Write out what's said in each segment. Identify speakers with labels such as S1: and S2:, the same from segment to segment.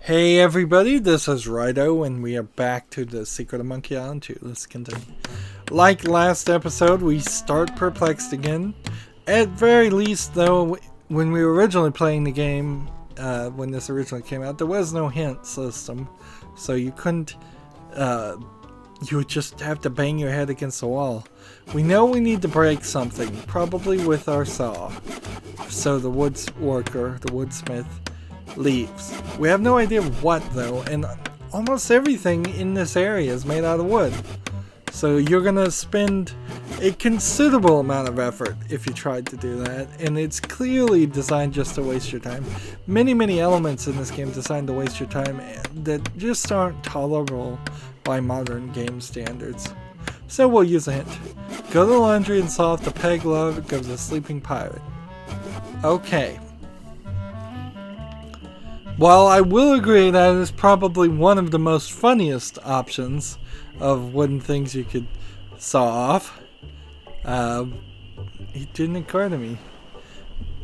S1: Hey everybody, this is Rydo, and we are back to the Secret of Monkey Island 2. Let's continue. Like last episode, we start perplexed again. At very least, though, when we were originally playing the game, when this originally came out, there was no hint system. So you couldn't, you would just have to bang your head against the wall. We know we need to break something, probably with our saw. So the woodworker, the woodsmith, leaves. We have no idea what though, and almost everything in this area is made out of wood. So you're gonna spend a considerable amount of effort if you tried to do that, and it's clearly designed just to waste your time. Many elements in this game designed to waste your time that just aren't tolerable by modern game standards. So we'll use a hint. Go to the laundry and saw off the peg leg of the sleeping pirate. Okay. While I will agree that is probably one of the most funniest options of wooden things you could saw off, it didn't occur to me.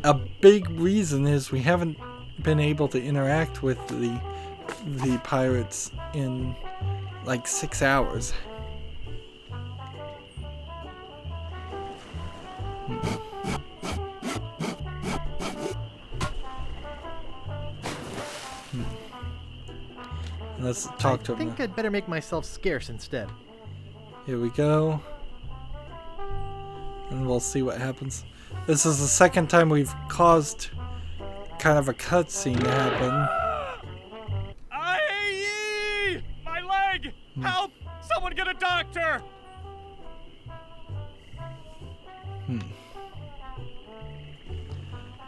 S1: A big reason is we haven't been able to interact with the pirates in like 6 hours. Let's talk to him.
S2: I think I'd better make myself scarce instead.
S1: Here we go. And we'll see what happens. This is the second time we've caused kind of a cutscene to happen.
S3: Aye! My leg! Help! Someone get a doctor!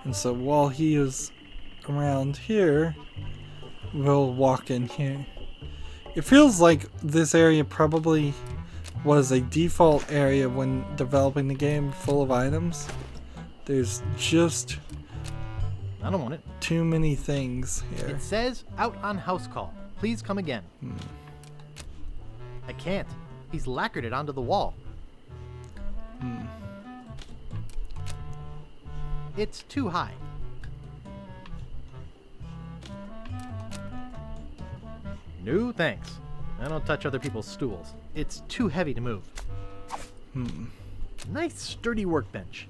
S1: And so while he is around here, we'll walk in here. It feels like this area probably was a default area when developing the game, full of items. There's just
S2: I don't want it.
S1: too many things here.
S2: It says out on house call. Please come again. I can't. He's lacquered it onto the wall. It's too high. No thanks. I don't touch other people's stools. It's too heavy to move. Nice sturdy workbench.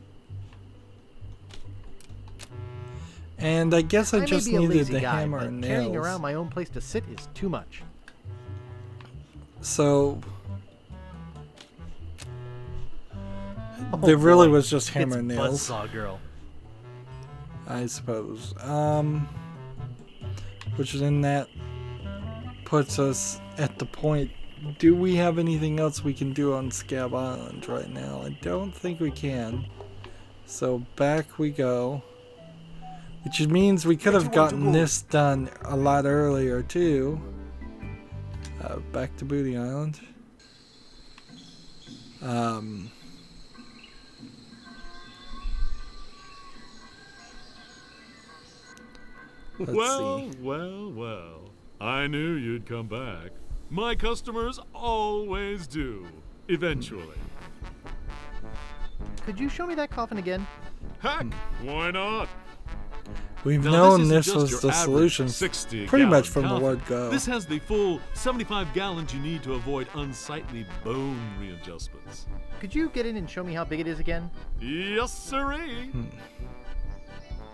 S1: And I guess I just
S2: may be a
S1: needed
S2: lazy
S1: the
S2: guy,
S1: hammer
S2: but
S1: and
S2: carrying
S1: nails.
S2: around my own place to sit is too much.
S1: So there really
S2: boy.
S1: was just hammer
S2: It's
S1: and nails,
S2: Buzzsaw Girl.
S1: I suppose. Which then that puts us at the point. Do we have anything else we can do on Scab Island right now? I don't think we can. So back we go. Which means we could have gotten this done a lot earlier too. Back to Booty Island. Let's see.
S3: Well. I knew you'd come back. My customers always do. Eventually.
S2: Could you show me that coffin again?
S3: Heck, why not?
S1: We've
S3: Now,
S1: known
S3: isn't
S1: this
S3: just
S1: was
S3: your
S1: the
S3: average
S1: solution
S3: 60
S1: pretty much
S3: gallon
S1: from the
S3: coffin.
S1: word go.
S3: This has the full 75 gallons you need to avoid unsightly bone readjustments.
S2: Could you get in and show me how big it is again?
S3: Yes, sirree.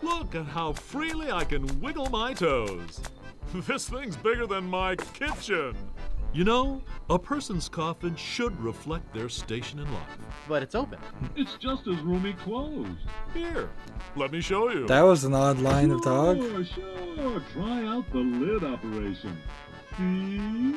S3: Look at how freely I can wiggle my toes. This thing's bigger than my kitchen. You know, a person's coffin should reflect their station in life.
S2: But it's open.
S4: It's just as roomy closed.
S3: Here, let me show you.
S1: That was an odd line of talk.
S4: Sure. Try out the lid operation. See?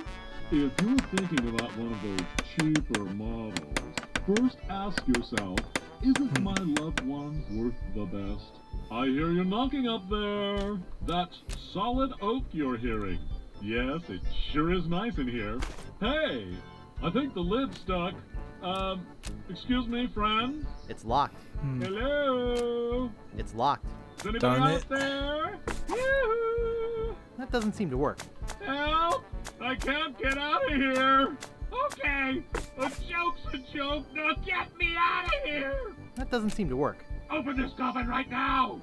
S4: If you're thinking about one of those cheaper models, first ask yourself, isn't my loved one worth the best? I hear you knocking up there. That's solid oak you're hearing. Yes, it sure is nice in here. Hey, I think the lid's stuck. Excuse me, friend?
S2: It's locked.
S4: Hello?
S2: It's locked.
S4: Is anybody
S1: Darn
S4: out
S1: it.
S4: there? Yoo-hoo!
S2: That doesn't seem to work.
S4: Help! I can't get out of here! Okay, a joke's a joke. Now get me out of here!
S2: That doesn't seem to work.
S4: Open this coffin right now!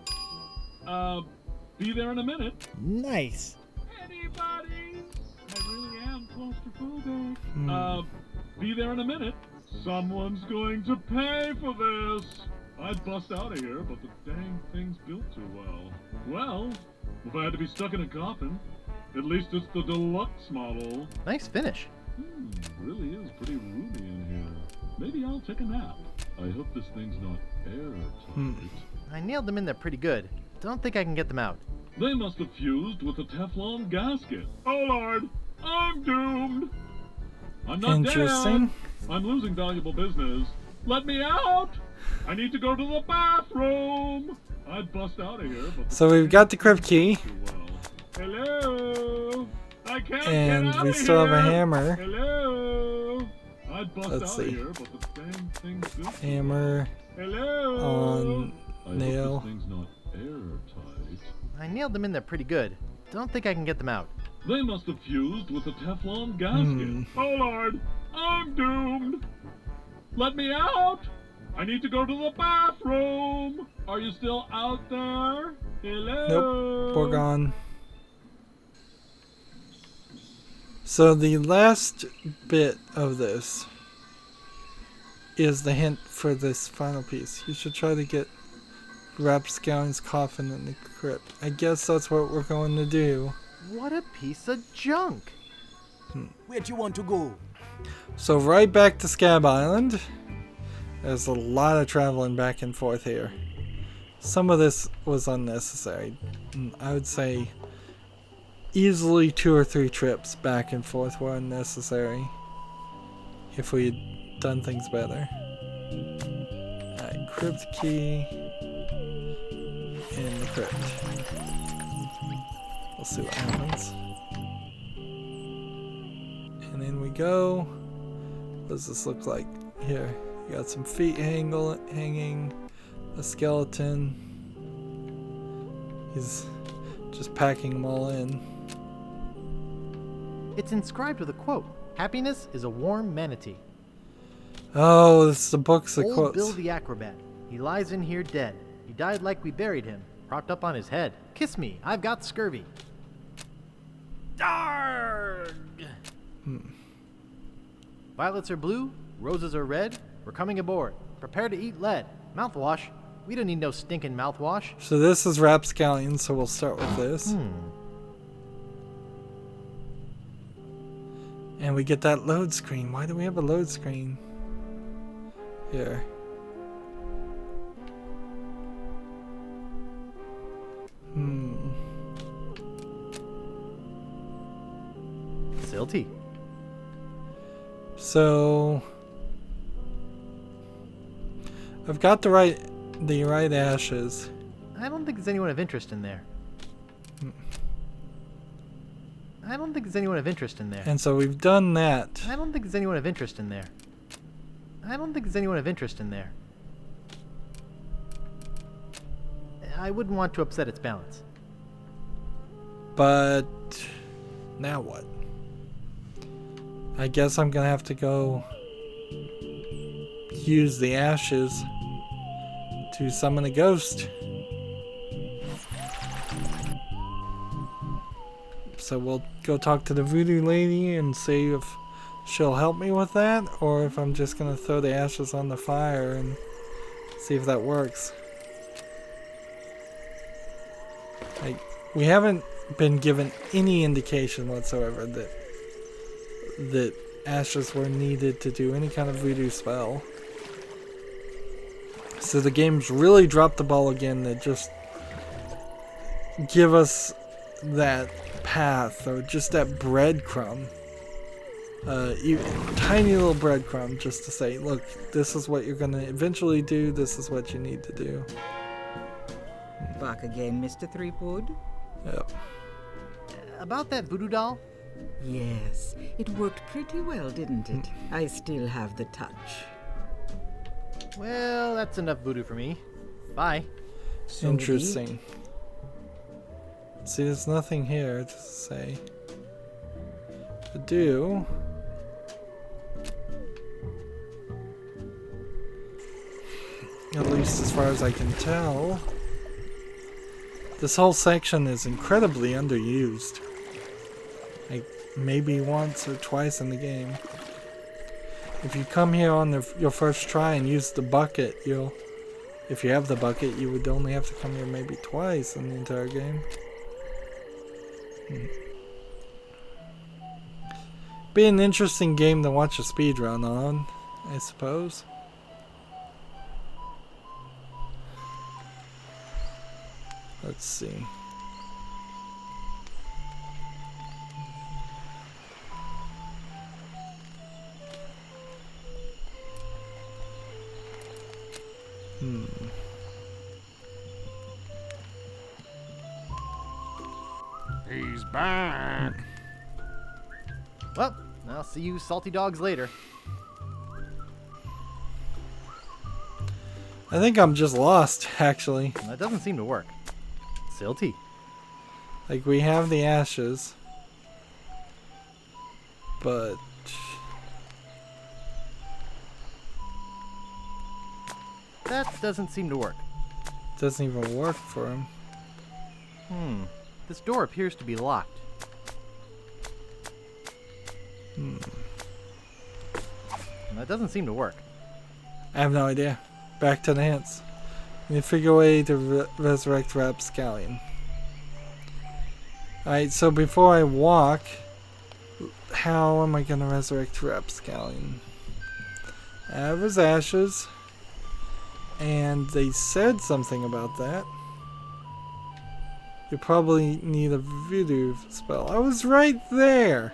S4: Be there in a minute.
S1: Nice.
S4: Any claustrophobic. Be there in a minute. Someone's going to pay for this. I'd bust out of here, but the dang thing's built too well. Well, if I had to be stuck in a coffin, at least it's the deluxe model.
S2: Nice finish.
S4: Really is pretty roomy in here. Maybe I'll take a nap. I hope this thing's not airtight.
S2: I nailed them in there pretty good. Don't think I can get them out.
S4: They must have fused with the Teflon gasket. Oh Lord, I'm doomed. I'm not
S1: Interesting.
S4: dead. I'm losing valuable business. Let me out. I need to go to the bathroom. I'd bust out of here, but
S1: So we've got the crypt key,
S4: too well. Hello. I can't
S1: and
S4: get out
S1: we
S4: of
S1: still have a
S4: here.
S1: hammer.
S4: Hello. I'd bust
S1: Let's
S4: out
S1: see.
S4: of here, but the dang thing's built.
S1: Hammer
S4: Hello.
S1: on
S4: I
S1: nail.
S4: hope this thing's not airtight.
S2: I nailed them in there pretty good. Don't think I can get them out.
S4: They must have fused with the Teflon gasket. Oh Lord, I'm doomed. Let me out. I need to go to the bathroom. Are you still out there? Hello.
S1: Nope, we're gone. So the last bit of this is the hint for this final piece. You should try to get Rapscallion's coffin in the crypt. I guess that's what we're going to do.
S2: What a piece of junk.
S5: Where do you want to go?
S1: So right back to Scab Island. There's a lot of traveling back and forth here. Some of this was unnecessary. I would say easily 2 or 3 trips back and forth were unnecessary if we had done things better. Alright, crypt key in the crypt. We'll see what happens. And in we go. What does this look like? Here, you got some feet hanging, a skeleton. He's just packing them all in.
S2: It's inscribed with a quote. Happiness is a warm manatee.
S1: Oh, this is the books that
S2: Old
S1: quotes.
S2: Bill the acrobat. He lies in here dead. He died like we buried him, propped up on his head. Kiss me, I've got scurvy. Darg! Violets are blue, roses are red. We're coming aboard. Prepare to eat lead. Mouthwash. We don't need no stinking mouthwash.
S1: So this is Rapscallion, so we'll start with this. And we get that load screen. Why do we have a load screen? Here.
S2: Silty.
S1: So I've got the right ashes.
S2: I don't think there's anyone of interest in there. I don't think there's anyone of interest in there.
S1: And so we've done that.
S2: I don't think there's anyone of interest in there. I don't think there's anyone of interest in there. I wouldn't want to upset its balance.
S1: But now what? I guess I'm gonna have to go use the ashes to summon a ghost. So we'll go talk to the Voodoo Lady and see if she'll help me with that, or if I'm just gonna throw the ashes on the fire and see if that works. We haven't been given any indication whatsoever that ashes were needed to do any kind of voodoo spell. So the game's really dropped the ball again to just give us that path, or just that breadcrumb. Tiny little breadcrumb, just to say, look, this is what you're going to eventually do, this is what you need to do.
S6: Back again, Mr. Threepwood?
S1: Yep.
S2: About that voodoo doll?
S6: Yes, it worked pretty well, didn't it? I still have the touch.
S2: Well, that's enough voodoo for me. Bye.
S6: So
S1: Interesting. See, there's nothing here to say. To do. At least as far as I can tell. This whole section is incredibly underused. Like, maybe once or twice in the game. If you come here on your first try and use the bucket, if you have the bucket, you would only have to come here maybe twice in the entire game. Be an interesting game to watch a speedrun on, I suppose. Let's see.
S3: He's back.
S2: Well, I'll see you salty dogs later.
S1: I think I'm just lost, actually.
S2: That doesn't seem to work. Silty.
S1: Like, we have the ashes, but
S2: That doesn't seem to work.
S1: it doesn't even work for him.
S2: This door appears to be locked. That doesn't seem to work.
S1: I have no idea. Back to the hints. We need to figure a way to resurrect Rapscallion. Alright, so before I walk, how am I going to resurrect Rapscallion? I have his ashes, and they said something about that. You probably need a voodoo spell. I was right there!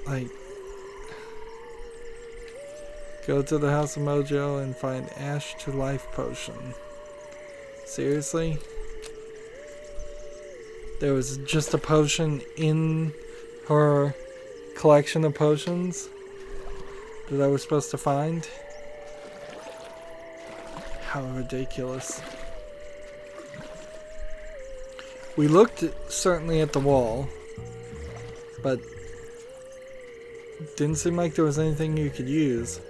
S1: Like, go to the House of Mojo and find Ash to Life Potion. Seriously? There was just a potion in her collection of potions that I was supposed to find? How ridiculous. We looked certainly at the wall, but didn't seem like there was anything you could use.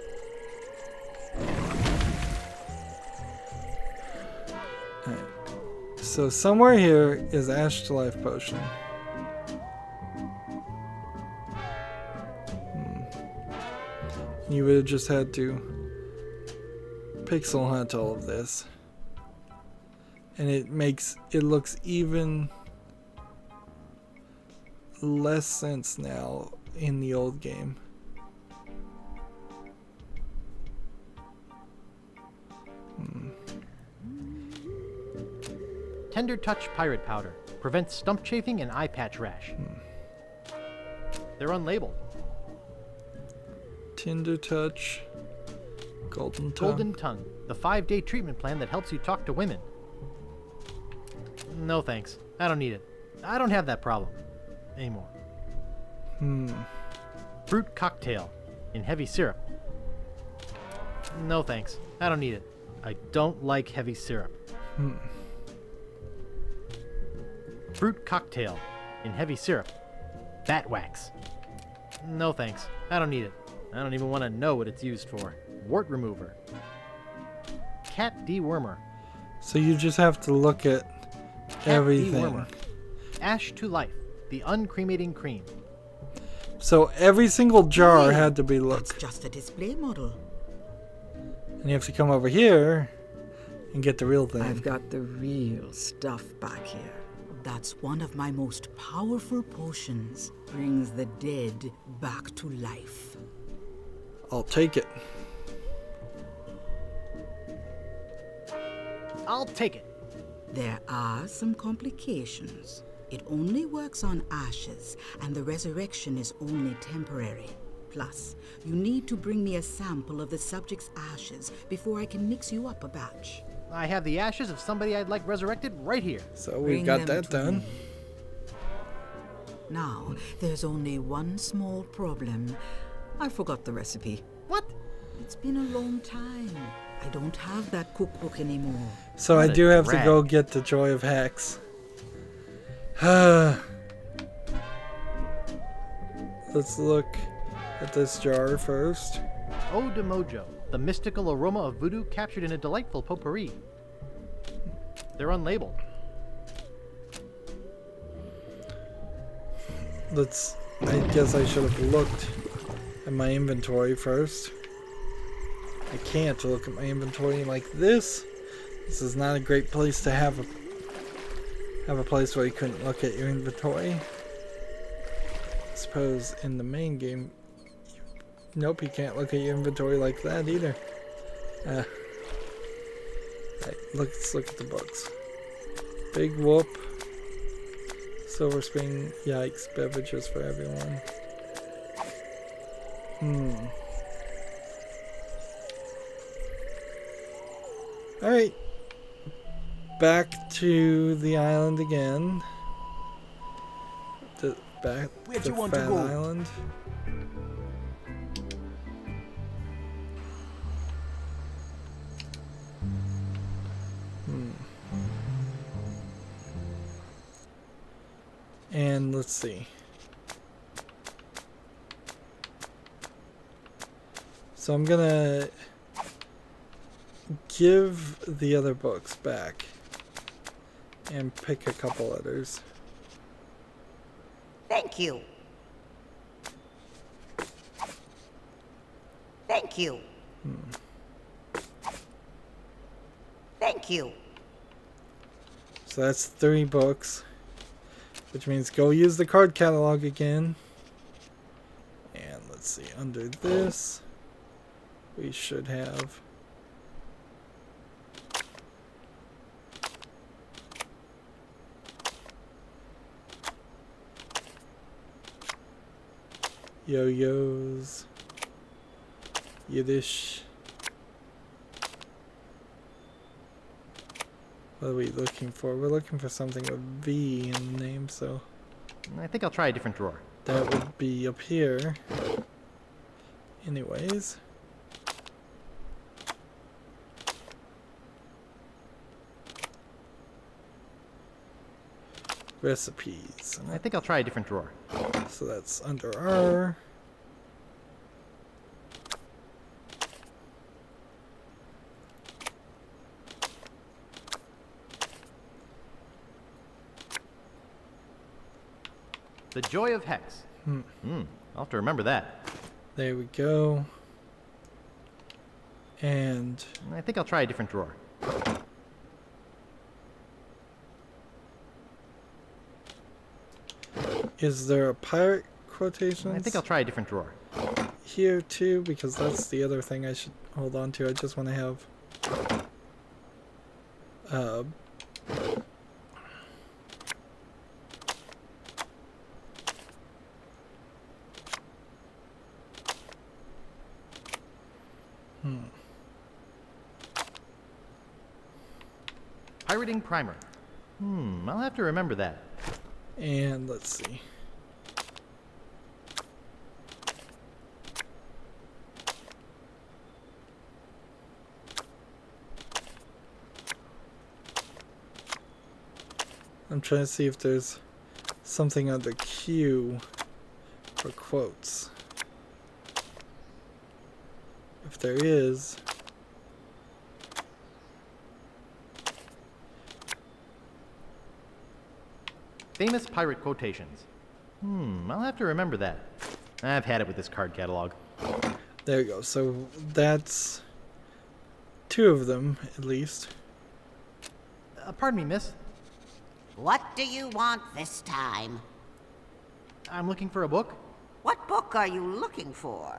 S1: Alright. So somewhere here is Ash to Life Potion. You would have just had to pixel hunt all of this. And it looks even less sense now in the old game.
S2: Tender Touch Pirate Powder. Prevents stump chafing and eye patch rash. They're unlabeled.
S1: Tender Touch. Golden Tongue.
S2: Golden Tongue. The 5-day treatment plan that helps you talk to women. No thanks. I don't need it. I don't have that problem. Anymore. Fruit Cocktail. In heavy syrup. No thanks. I don't need it. I don't like heavy syrup. Fruit Cocktail. In heavy syrup. Bat Wax. No thanks. I don't need it. I don't even want to know what it's used for. Wart Remover. Cat Dewormer.
S1: So you just have to look at
S2: Cat
S1: everything.
S2: Dewormer. Ash to Life. The uncremating cream.
S1: So every single jar
S6: Hey,
S1: had to be
S6: That's
S1: looked.
S6: just a display model.
S1: And you have to come over here and get the real thing.
S6: I've got the real stuff back here. That's one of my most powerful potions. Brings the dead back to life.
S1: I'll take it.
S2: I'll take it.
S6: There are some complications. It only works on ashes, and the resurrection is only temporary. Plus, you need to bring me a sample of the subject's ashes before I can mix you up a batch.
S2: I have the ashes of somebody I'd like resurrected right here.
S1: So we
S6: Bring
S1: got
S6: them
S1: that
S6: to
S1: done.
S6: me. Now, there's only one small problem. I forgot the recipe.
S2: What?
S6: It's been a long time. I don't have that cookbook anymore.
S1: So I
S2: What a
S1: do have to
S2: drag.
S1: go get the Joy of Hex. Let's look at this jar first.
S2: Ode to Mojo. The mystical aroma of voodoo captured in a delightful potpourri. They're unlabeled.
S1: I guess I should have looked at my inventory first. I can't look at my inventory like this. This is not a great place to have a place where you couldn't look at your inventory. I suppose in the main game, nope, you can't look at your inventory like that either. Right, let's look at the books. Big Whoop. Silver Spring. Yikes. Beverages for everyone. Alright. Back to the island again. Back
S5: Where'd
S1: to
S5: you want to
S1: Fat
S5: go?
S1: Island. And let's see. So I'm gonna give the other books back and pick a couple letters.
S7: Thank you. Thank you. Thank you.
S1: So that's 3 books, which means go use the card catalog again. And let's see, under this, we should have yo-yos, Yiddish. What are we looking for? We're looking for something with V in the name, so
S2: I think I'll try a different drawer.
S1: that would be up here. Anyways. Recipes.
S2: I think I'll try a different drawer.
S1: So that's under R.
S2: The Joy of Hex. I'll have to remember that.
S1: There we go. And
S2: I think I'll try a different drawer.
S1: is there a pirate quotation?
S2: I think I'll try a different drawer.
S1: Here too, because that's the other thing I should hold on to. I just want to have
S2: Pirating Primer. I'll have to remember that.
S1: and let's see. I'm trying to see if there's something under Q for quotes. If there is,
S2: Famous pirate quotations. I'll have to remember that. I've had it with this card catalog.
S1: there we go. So that's 2 of them at least.
S2: Pardon me, miss.
S7: What do you want this time?
S2: I'm looking for a book.
S7: What book are you looking for?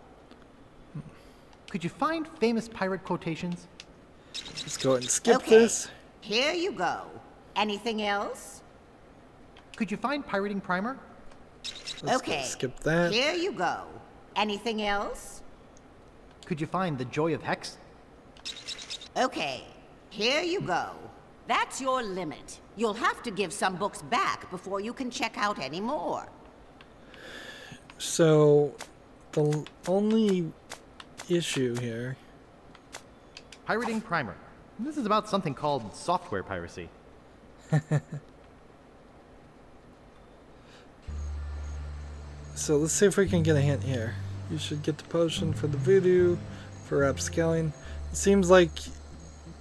S2: Could you find famous pirate quotations?
S1: Let's go ahead and skip
S7: Okay,
S1: this.
S7: here you go. Anything else?
S2: Could you find Pirating Primer?
S1: Let's go
S7: Okay,
S1: skip that.
S7: here you go. Anything else?
S2: Could you find The Joy of Hex?
S7: Okay, here you go. That's your limit. You'll have to give some books back before you can check out any more.
S1: So the only issue here,
S2: Pirating Primer. This is about something called software piracy.
S1: so let's see if we can get a hint here. You should get the potion for the voodoo, for upscaling. It seems like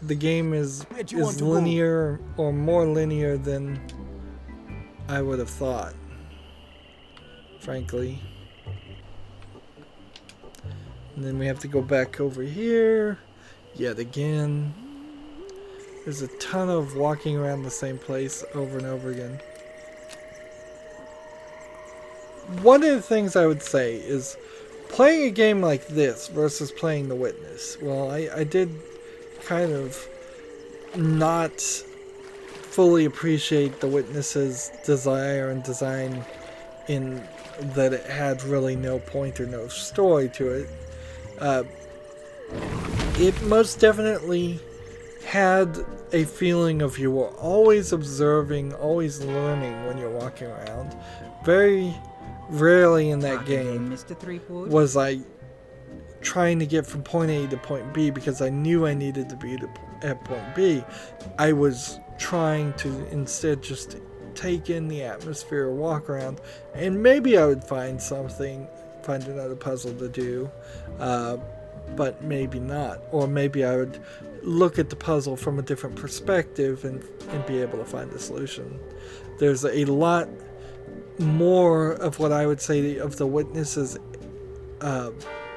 S1: the game is
S5: Where'd you want to go?
S1: linear or more linear than I would have thought. frankly. And then we have to go back over here yet again. There's a ton of walking around the same place over and over again. One of the things I would say is playing a game like this versus playing The Witness. Well, I did kind of not fully appreciate The Witness's desire and design in that it had really no point or no story to it. It most definitely had a feeling of you were always observing, always learning when you're walking around. Very rarely in that game
S6: Mr. Threepwood.
S1: was I trying to get from point A to point B because I knew I needed to be at point B. I was trying to instead just take in the atmosphere, walk around, and maybe I would find another puzzle to do, but maybe not. Or maybe I would look at the puzzle from a different perspective and be able to find the solution. There's a lot more of what I would say of The Witness's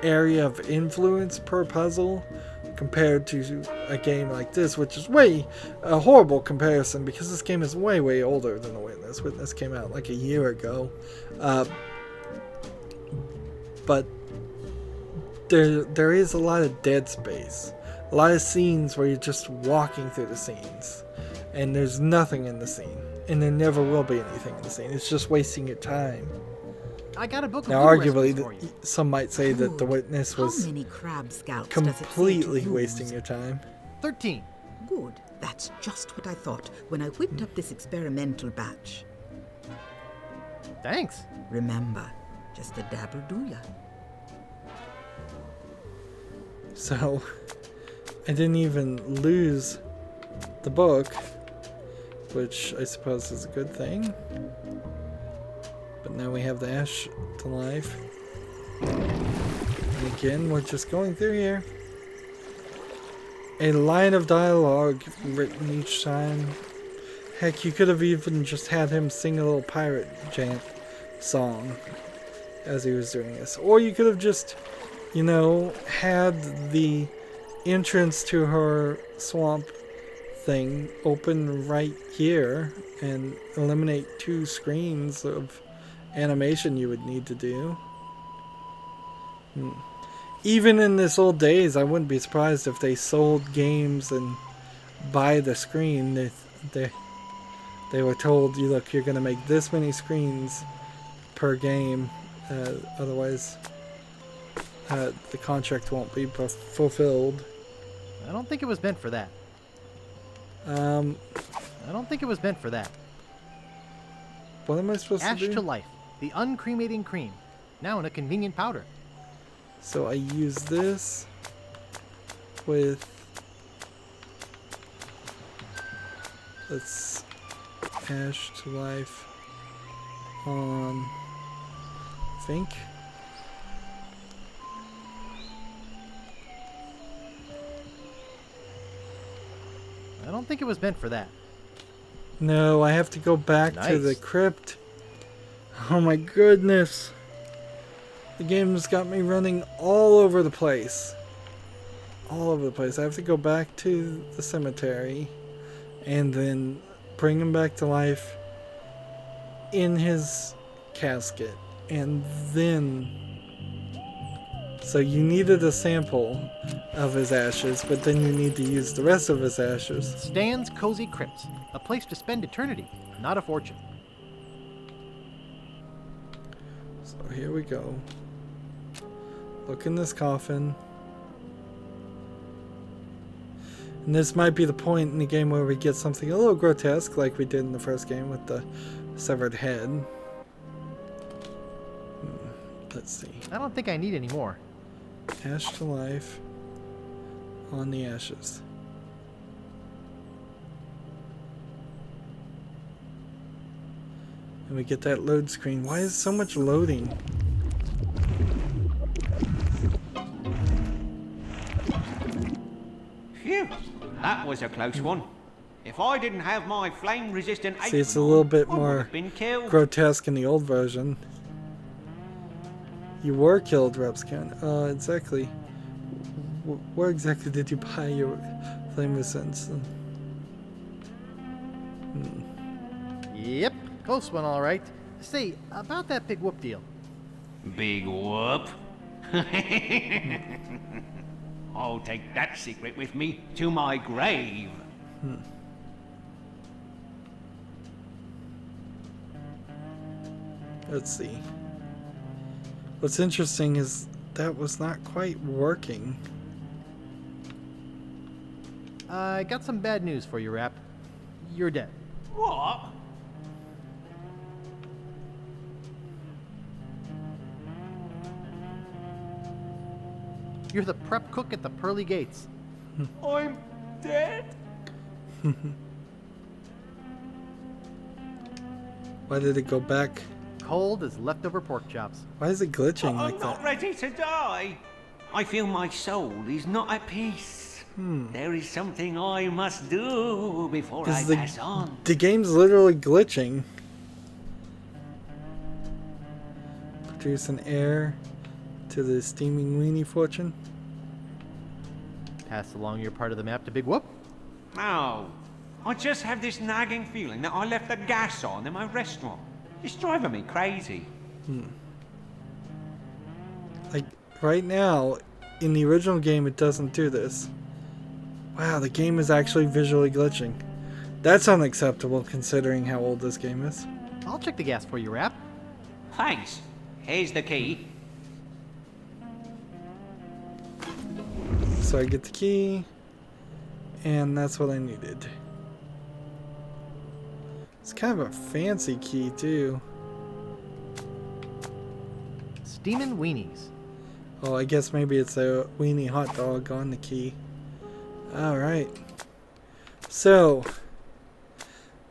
S1: area of influence per puzzle compared to a game like this, which is a horrible comparison because this game is way older than The Witness. Witness came out like a year ago, but there is a lot of dead space, a lot of scenes where you're just walking through the scenes and there's nothing in the scene, and there never will be anything in the scene. It's just wasting your time.
S2: I got a book of
S1: Now,
S2: blue
S1: arguably,
S2: recipes for you.
S1: some might say that The Witness
S6: How
S1: was
S6: many crab scalps does it say to
S1: completely
S6: use?
S1: wasting your time.
S2: 13.
S6: Good. That's just what I thought when I whipped up this experimental batch.
S2: Thanks.
S6: Remember, just a dabble do ya.
S1: So, I didn't even lose the book, which I suppose is a good thing. But now we have the Ash to Life. And again, we're just going through here. A line of dialogue written each time. Heck, you could have even just had him sing a little pirate chant song as he was doing this. Or you could have just, had the entrance to her swamp thing open right here and eliminate 2 screens of animation you would need to do. Even in this old days, I wouldn't be surprised if they sold games and by the screen they were told, look, you're going to make this many screens per game, otherwise the contract won't be fulfilled.
S2: I don't think it was meant for that. I don't think it was meant for that.
S1: What am I supposed
S2: Ash
S1: to do?
S2: to Life, the uncremating cream, now in a convenient powder.
S1: So I use this with, let's Ash to Life on, I think.
S2: I don't think it was meant for that.
S1: No, I have to go back to the
S2: Nice.
S1: crypt. Oh my goodness. The game's got me running all over the place. All over the place. I have to go back to the cemetery and then bring him back to life in his casket. And then... So you needed a sample of his ashes, but then you need to use the rest of his ashes.
S2: Stan's Cozy Crypt, a place to spend eternity, not a fortune.
S1: So here we go. Look in this coffin. And this might be the point in the game where we get something a little grotesque, like we did in the first game with the severed head. Let's see.
S2: I don't think I need any more.
S1: Ash to Life on the ashes. And we get that load screen. Why is so much loading?
S8: Phew, that was a close one. If I didn't have my flame-resistant
S1: See, it's a little bit more
S8: been killed.
S1: grotesque in the old version. You were killed, Repscan. Exactly. Where exactly did you buy your flame essence?
S2: Yep, close one, all right. Say, about that big whoop deal.
S8: Big whoop. I'll take that secret with me to my grave.
S1: Let's see. What's interesting is that was not quite working.
S2: I got some bad news for you, Rap. You're dead.
S8: What?
S2: You're the prep cook at the pearly gates.
S8: I'm dead?
S1: Why did it go back?
S2: Cold as leftover pork chops.
S1: Why is it glitching like
S8: I'm
S1: that?
S8: not ready to die. I feel my soul is not at peace. There is something I must do before I pass on.
S1: The game's literally glitching. Produce an heir to the steaming weenie fortune.
S2: Pass along your part of the map to Big Whoop.
S8: No. I just have this nagging feeling that I left the gas on in my restaurant. It's driving me crazy.
S1: Like, right now, in the original game, it doesn't do this. Wow, the game is actually visually glitching. That's unacceptable considering how old this game is.
S2: I'll check the gas for you, Rap.
S8: Thanks. Here's the key.
S1: So I get the key, and that's what I needed. It's kind of a fancy key, too.
S2: Steamin' weenies.
S1: Oh, I guess maybe it's a weenie hot dog on the key. Alright. So,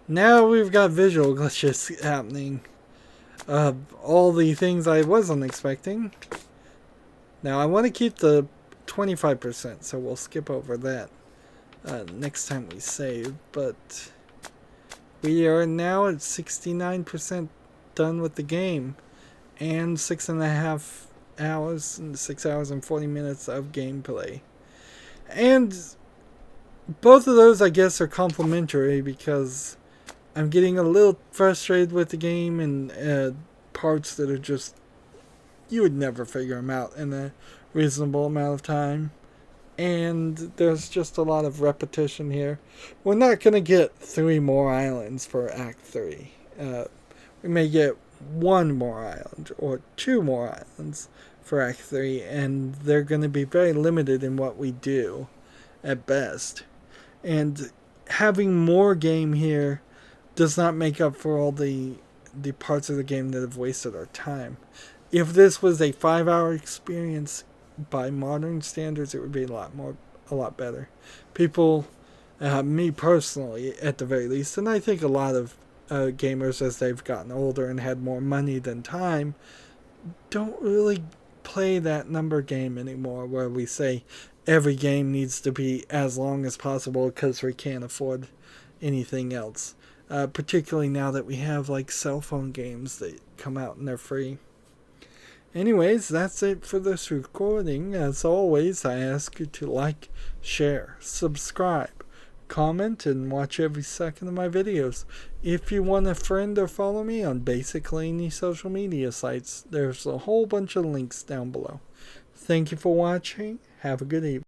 S1: now we've got visual glitches happening. All the things I wasn't expecting. Now, I want to keep the 25%, so we'll skip over that next time we save. But we are now at 69% done with the game. And 6.5 hours, and 6 hours and 40 minutes of gameplay. And both of those, I guess, are complementary because I'm getting a little frustrated with the game and parts that are just, you would never figure them out in a reasonable amount of time. And there's just a lot of repetition here. We're not going to get 3 more islands for Act 3. We may get 1 more island or 2 more islands for Act 3, and they're going to be very limited in what we do at best. And having more game here does not make up for all the parts of the game that have wasted our time. If this was a 5-hour experience by modern standards, it would be a lot better. People, me personally, at the very least, and I think a lot of gamers as they've gotten older and had more money than time, don't really play that number game anymore where we say every game needs to be as long as possible because we can't afford anything else. Particularly now that we have like cell phone games that come out and they're free. Anyways, that's it for this recording. As always, I ask you to like, share, subscribe, comment, and watch every second of my videos. If you want to friend or follow me on basically any social media sites, there's a whole bunch of links down below. Thank you for watching. Have a good evening.